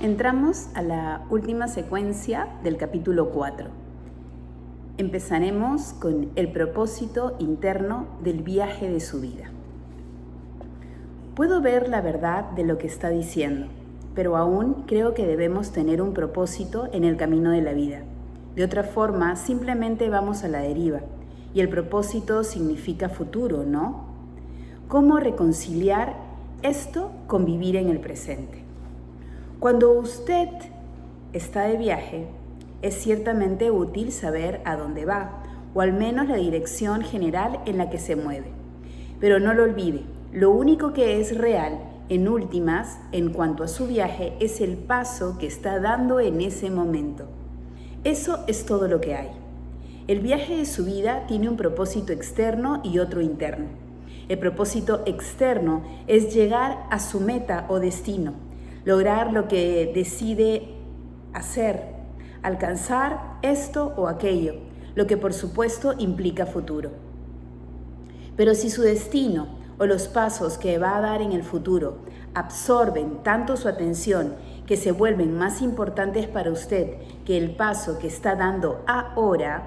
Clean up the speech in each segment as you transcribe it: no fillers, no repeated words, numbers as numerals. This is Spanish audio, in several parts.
Entramos a la última secuencia del capítulo 4. Empezaremos con el propósito interno del viaje de su vida. Puedo ver la verdad de lo que está diciendo, pero aún creo que debemos tener un propósito en el camino de la vida. De otra forma, simplemente vamos a la deriva, y el propósito significa futuro, ¿no? ¿Cómo reconciliar esto con vivir en el presente? Cuando usted está de viaje, es ciertamente útil saber a dónde va, o al menos la dirección general en la que se mueve. Pero no lo olvide, lo único que es real, en últimas, en cuanto a su viaje, es el paso que está dando en ese momento. Eso es todo lo que hay. El viaje de su vida tiene un propósito externo y otro interno. El propósito externo es llegar a su meta o destino, lograr lo que decide hacer, alcanzar esto o aquello, lo que por supuesto implica futuro. Pero si su destino o los pasos que va a dar en el futuro absorben tanto su atención que se vuelven más importantes para usted que el paso que está dando ahora,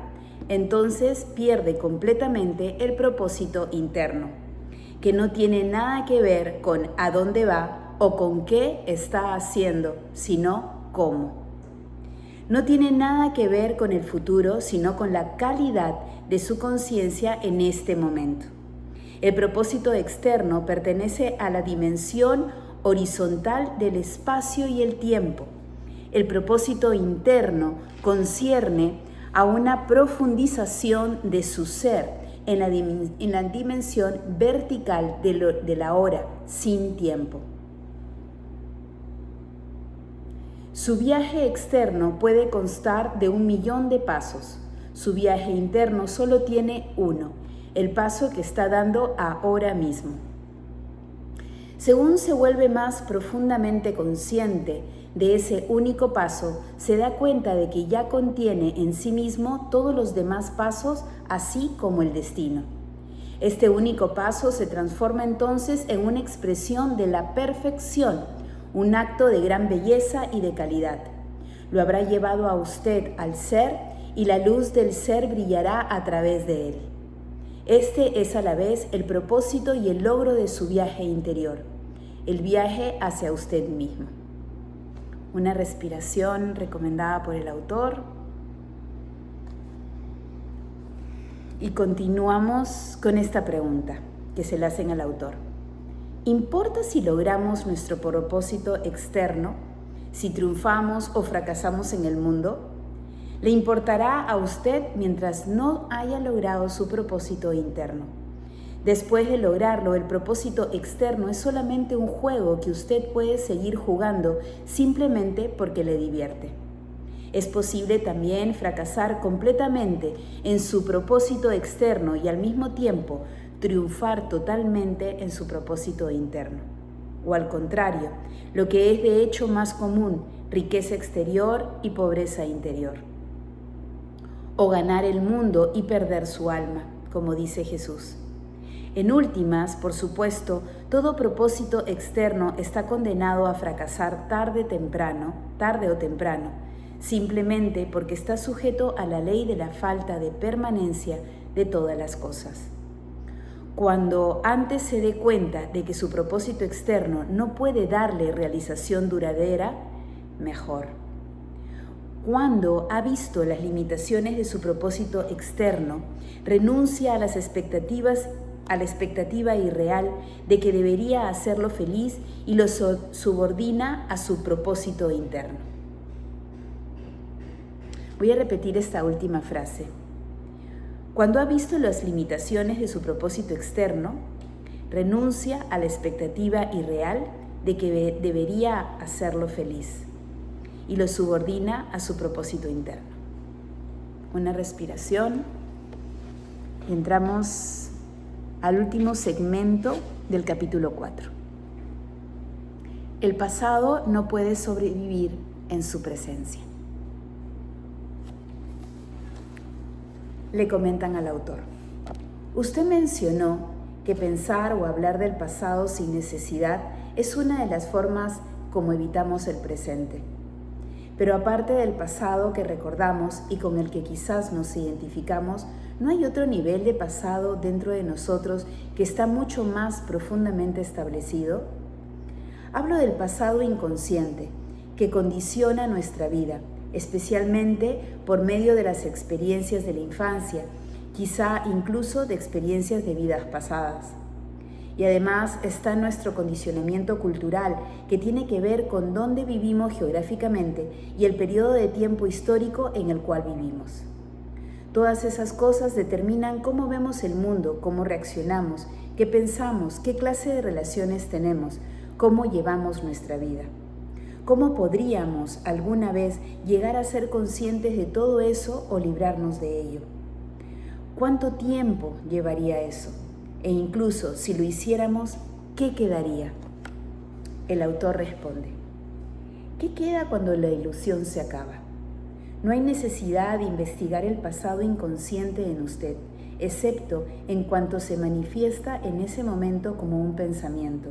entonces pierde completamente el propósito interno, que no tiene nada que ver con a dónde va o con qué está haciendo, sino cómo. No tiene nada que ver con el futuro, sino con la calidad de su conciencia en este momento. El propósito externo pertenece a la dimensión horizontal del espacio y el tiempo. El propósito interno concierne a una profundización de su ser en la dimensión vertical de la hora, sin tiempo. Su viaje externo puede constar de 1.000.000 de pasos. Su viaje interno solo tiene uno, el paso que está dando ahora mismo. Según se vuelve más profundamente consciente de ese único paso, se da cuenta de que ya contiene en sí mismo todos los demás pasos, así como el destino. Este único paso se transforma entonces en una expresión de la perfección, un acto de gran belleza y de calidad. Lo habrá llevado a usted al ser y la luz del ser brillará a través de él. Este es a la vez el propósito y el logro de su viaje interior, el viaje hacia usted mismo. Una respiración recomendada por el autor. Y continuamos con esta pregunta que se le hacen al autor. ¿Importa si logramos nuestro propósito externo, si triunfamos o fracasamos en el mundo? ¿Le importará a usted mientras no haya logrado su propósito interno? Después de lograrlo, el propósito externo es solamente un juego que usted puede seguir jugando simplemente porque le divierte. Es posible también fracasar completamente en su propósito externo y al mismo tiempo triunfar totalmente en su propósito interno. O al contrario, lo que es de hecho más común, riqueza exterior y pobreza interior. O ganar el mundo y perder su alma, como dice Jesús. En últimas, por supuesto, todo propósito externo está condenado a fracasar tarde o temprano, simplemente porque está sujeto a la ley de la falta de permanencia de todas las cosas. Cuando antes se dé cuenta de que su propósito externo no puede darle realización duradera, mejor. Cuando ha visto las limitaciones de su propósito externo, renuncia a la expectativa irreal de que debería hacerlo feliz y lo subordina a su propósito interno. Voy a repetir esta última frase. Cuando ha visto las limitaciones de su propósito externo, renuncia a la expectativa irreal de que debería hacerlo feliz y lo subordina a su propósito interno. Una respiración y entramos al último segmento del capítulo 4. El pasado no puede sobrevivir en su presencia. Le comentan al autor. Usted mencionó que pensar o hablar del pasado sin necesidad es una de las formas como evitamos el presente. Pero aparte del pasado que recordamos y con el que quizás nos identificamos, ¿no hay otro nivel de pasado dentro de nosotros que está mucho más profundamente establecido? Hablo del pasado inconsciente, que condiciona nuestra vida, especialmente por medio de las experiencias de la infancia, quizá incluso de experiencias de vidas pasadas. Y además está nuestro condicionamiento cultural, que tiene que ver con dónde vivimos geográficamente y el periodo de tiempo histórico en el cual vivimos. Todas esas cosas determinan cómo vemos el mundo, cómo reaccionamos, qué pensamos, qué clase de relaciones tenemos, cómo llevamos nuestra vida. ¿Cómo podríamos alguna vez llegar a ser conscientes de todo eso o librarnos de ello? ¿Cuánto tiempo llevaría eso? E incluso si lo hiciéramos, ¿qué quedaría? El autor responde: ¿qué queda cuando la ilusión se acaba? No hay necesidad de investigar el pasado inconsciente en usted, excepto en cuanto se manifiesta en ese momento como un pensamiento,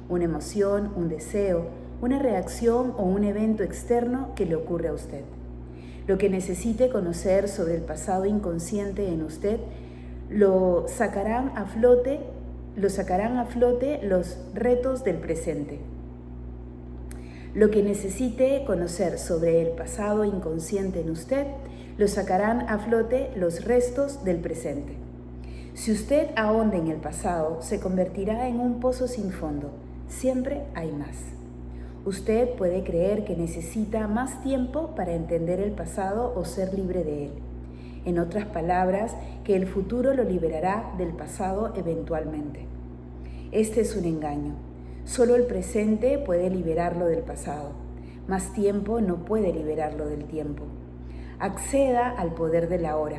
una emoción, un deseo, una reacción o un evento externo que le ocurre a usted. Lo que necesite conocer sobre el pasado inconsciente en usted lo sacarán a flote los retos del presente. Lo que necesite conocer sobre el pasado inconsciente en usted lo sacarán a flote los restos del presente. Si usted ahonda en el pasado, se convertirá en un pozo sin fondo. Siempre hay más. Usted puede creer que necesita más tiempo para entender el pasado o ser libre de él. En otras palabras, que el futuro lo liberará del pasado eventualmente. Este es un engaño. Solo el presente puede liberarlo del pasado. Más tiempo no puede liberarlo del tiempo. Acceda al poder de la hora.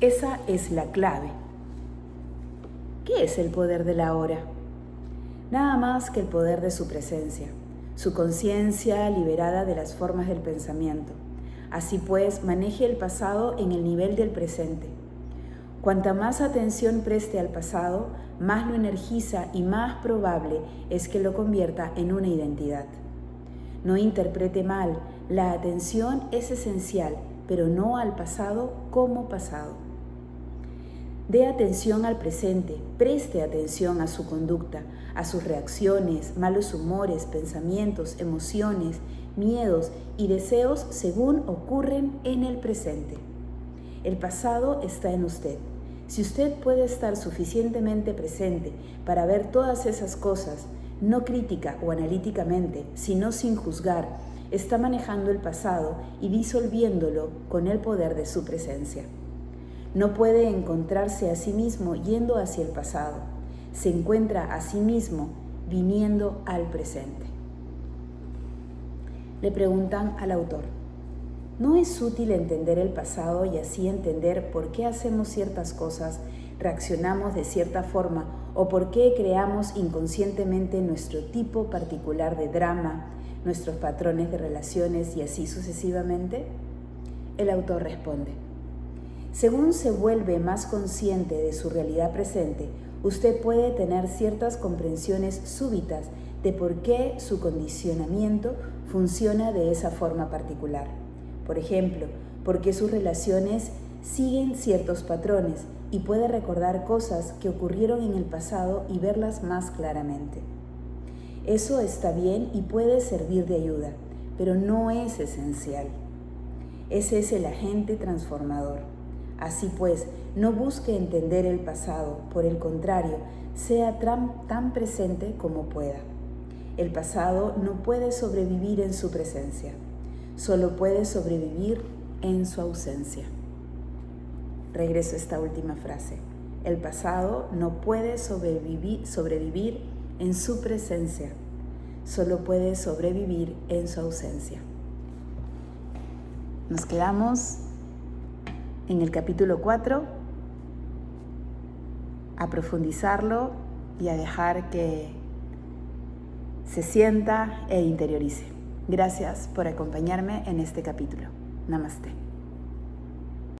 Esa es la clave. ¿Qué es el poder de la hora? Nada más que el poder de su presencia, su conciencia liberada de las formas del pensamiento. Así pues, maneje el pasado en el nivel del presente. Cuanta más atención preste al pasado, más lo energiza y más probable es que lo convierta en una identidad. No interprete mal, la atención es esencial, pero no al pasado como pasado. Dé atención al presente, preste atención a su conducta, a sus reacciones, malos humores, pensamientos, emociones, miedos y deseos según ocurren en el presente. El pasado está en usted. Si usted puede estar suficientemente presente para ver todas esas cosas, no crítica o analíticamente, sino sin juzgar, está manejando el pasado y disolviéndolo con el poder de su presencia. No puede encontrarse a sí mismo yendo hacia el pasado. Se encuentra a sí mismo viniendo al presente. Le preguntan al autor: ¿no es útil entender el pasado y así entender por qué hacemos ciertas cosas, reaccionamos de cierta forma o por qué creamos inconscientemente nuestro tipo particular de drama, nuestros patrones de relaciones y así sucesivamente? El autor responde: según se vuelve más consciente de su realidad presente, usted puede tener ciertas comprensiones súbitas de por qué su condicionamiento funciona de esa forma particular. Por ejemplo, por qué sus relaciones siguen ciertos patrones y puede recordar cosas que ocurrieron en el pasado y verlas más claramente. Eso está bien y puede servir de ayuda, pero no es esencial. Ese es el agente transformador. Así pues, no busque entender el pasado, por el contrario, sea tan presente como pueda. El pasado no puede sobrevivir en su presencia, solo puede sobrevivir en su ausencia. Regreso a esta última frase. El pasado no puede sobrevivir en su presencia, solo puede sobrevivir en su ausencia. Nos quedamos en el capítulo 4, a profundizarlo y a dejar que se sienta e interiorice. Gracias por acompañarme en este capítulo. Namaste.